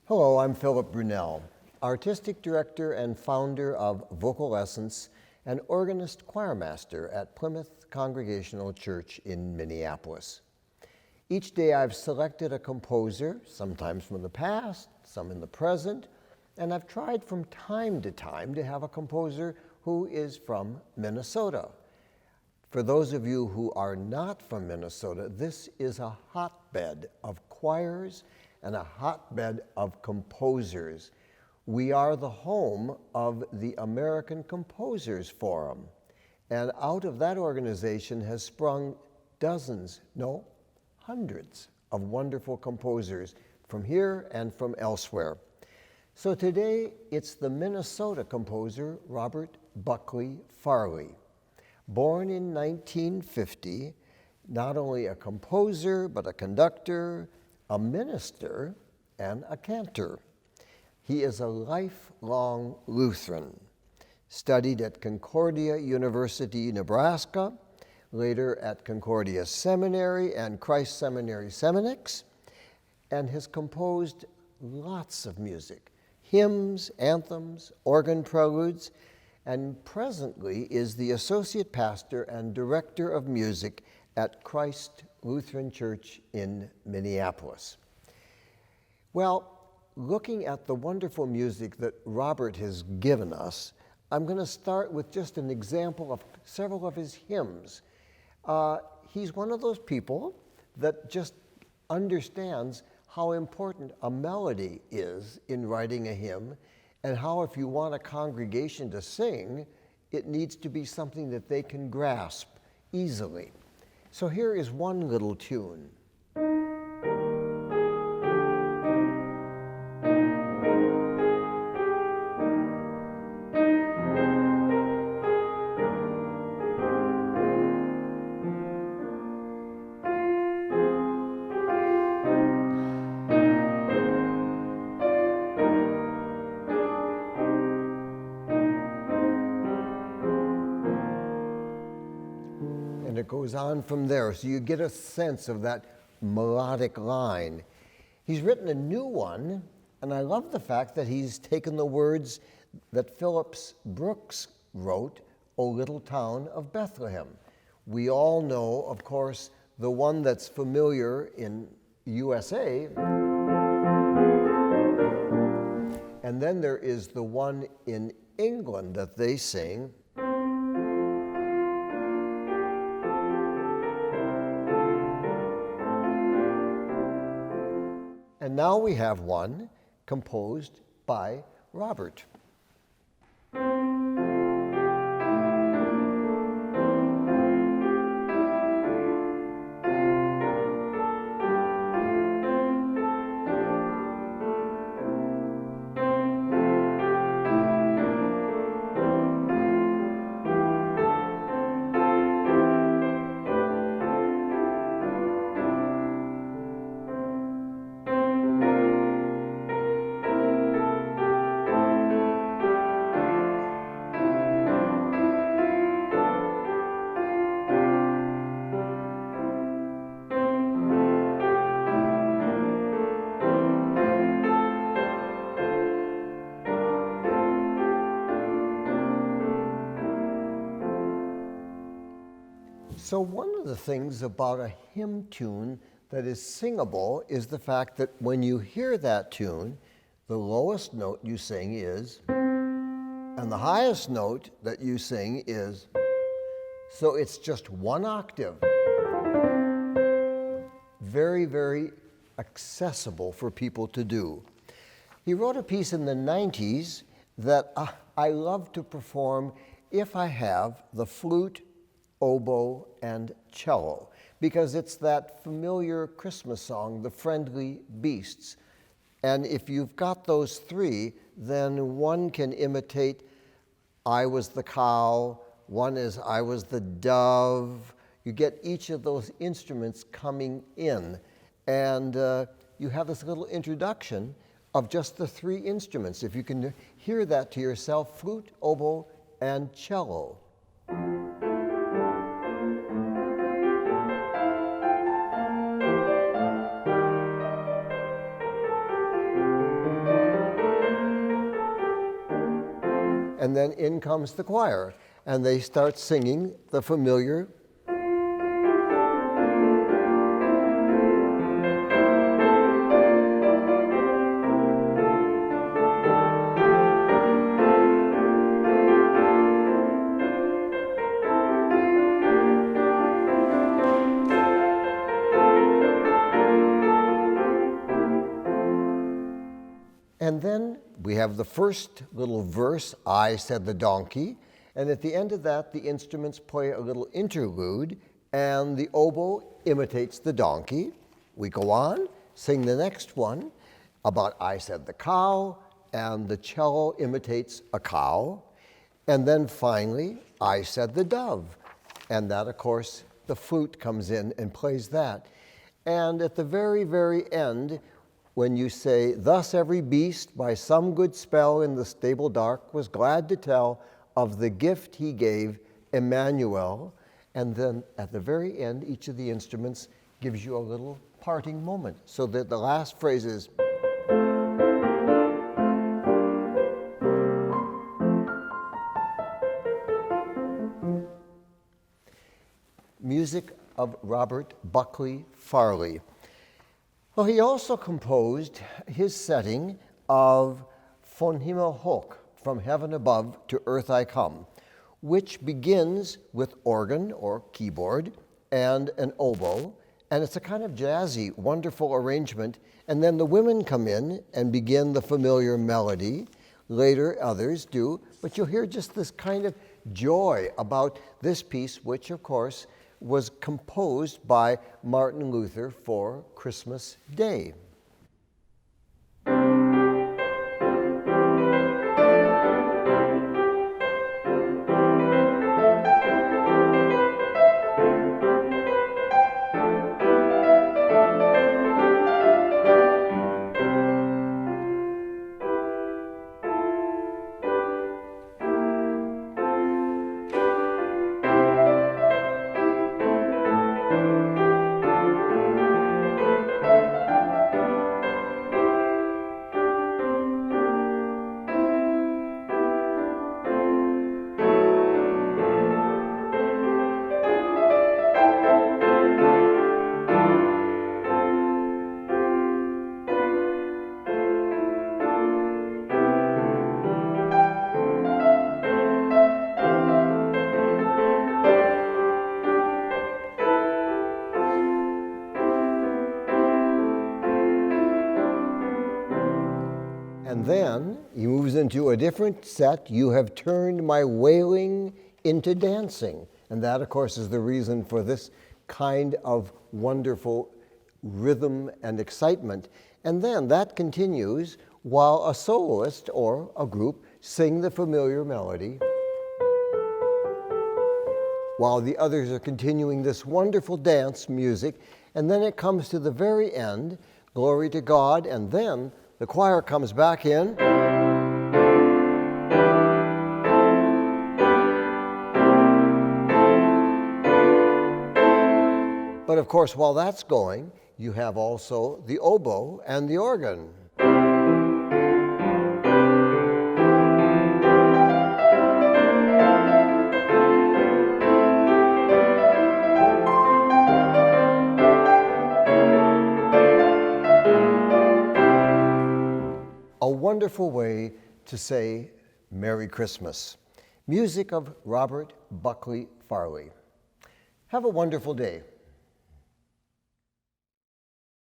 Hello, I'm Philip Brunelle, Artistic Director and founder of Vocal Lessons and organist choirmaster at Plymouth Congregational Church in Minneapolis. Each day I've selected a composer, sometimes from the past, some in the present, and I've tried from time to time to have a composer who is from Minnesota. For those of you who are not from Minnesota, this is a hotbed of choirs and a hotbed of composers. We are the home of the American Composers Forum, and out of that organization has sprung dozens, no, hundreds of wonderful composers from here and from elsewhere. So today it's the Minnesota composer Robert Buckley Farlee. Born in 1950, not only a composer, but a conductor, a minister, and a cantor. He is a lifelong Lutheran, studied at Concordia University, Nebraska, later at Concordia Seminary and Christ Seminary Seminix, and has composed lots of music, hymns, anthems, organ preludes, and presently is the associate pastor and director of music at Christ Lutheran Church in Minneapolis. Well, looking at the wonderful music that Robert has given us, I'm going to start with just an example of several of his hymns. He's one of those people that just understands how important a melody is in writing a hymn, and how if you want a congregation to sing, it needs to be something that they can grasp easily. So here is one little tune. And it goes on from there, so you get a sense of that melodic line. He's written a new one, and I love the fact that he's taken the words that Phillips Brooks wrote, O Little Town of Bethlehem. We all know, of course, the one that's familiar in USA, and then there is the one in England that they sing. And now we have one composed by Robert. So one of the things about a hymn tune that is singable is the fact that when you hear that tune, the lowest note you sing is, and the highest note that you sing is, so it's just one octave. Very, very accessible for people to do. He wrote a piece in the 90s that I love to perform if I have the flute, oboe, and cello, because it's that familiar Christmas song, The Friendly Beasts. And if you've got those three, then one can imitate I Was the Cow, one is I Was the Dove. You get each of those instruments coming in, and you have this little introduction of just the three instruments. If you can hear that to yourself, flute, oboe, and cello. and then in comes the choir, and they start singing the familiar And then we have the first little verse, I said the donkey, and at the end of that, the instruments play a little interlude, and the oboe imitates the donkey. We go on, sing the next one about I said the cow, and the cello imitates a cow. And then finally, I said the dove, and that, of course, the flute comes in and plays that. And at the very, very end, when you say, thus every beast by some good spell in the stable dark was glad to tell of the gift he gave Emmanuel. And then at the very end, each of the instruments gives you a little parting moment. So that the last phrase is, music of Robert Buckley Farlee. Well, he also composed his setting of Von Himmel hoch, From Heaven Above to Earth I Come, which begins with organ or keyboard and an oboe, and it's a kind of jazzy, wonderful arrangement, and then the women come in and begin the familiar melody. Later others do, but you'll hear just this kind of joy about this piece, which of course was composed by Martin Luther for Christmas Day. And then he moves into a different set. You have turned my wailing into dancing. And that, of course, is the reason for this kind of wonderful rhythm and excitement. And then that continues while a soloist or a group sing the familiar melody, while the others are continuing this wonderful dance music. And then it comes to the very end, glory to God, and then the choir comes back in. But of course, while that's going, you have also the oboe and the organ. A wonderful way to say Merry Christmas. Music of Robert Buckley Farlee. Have a wonderful day.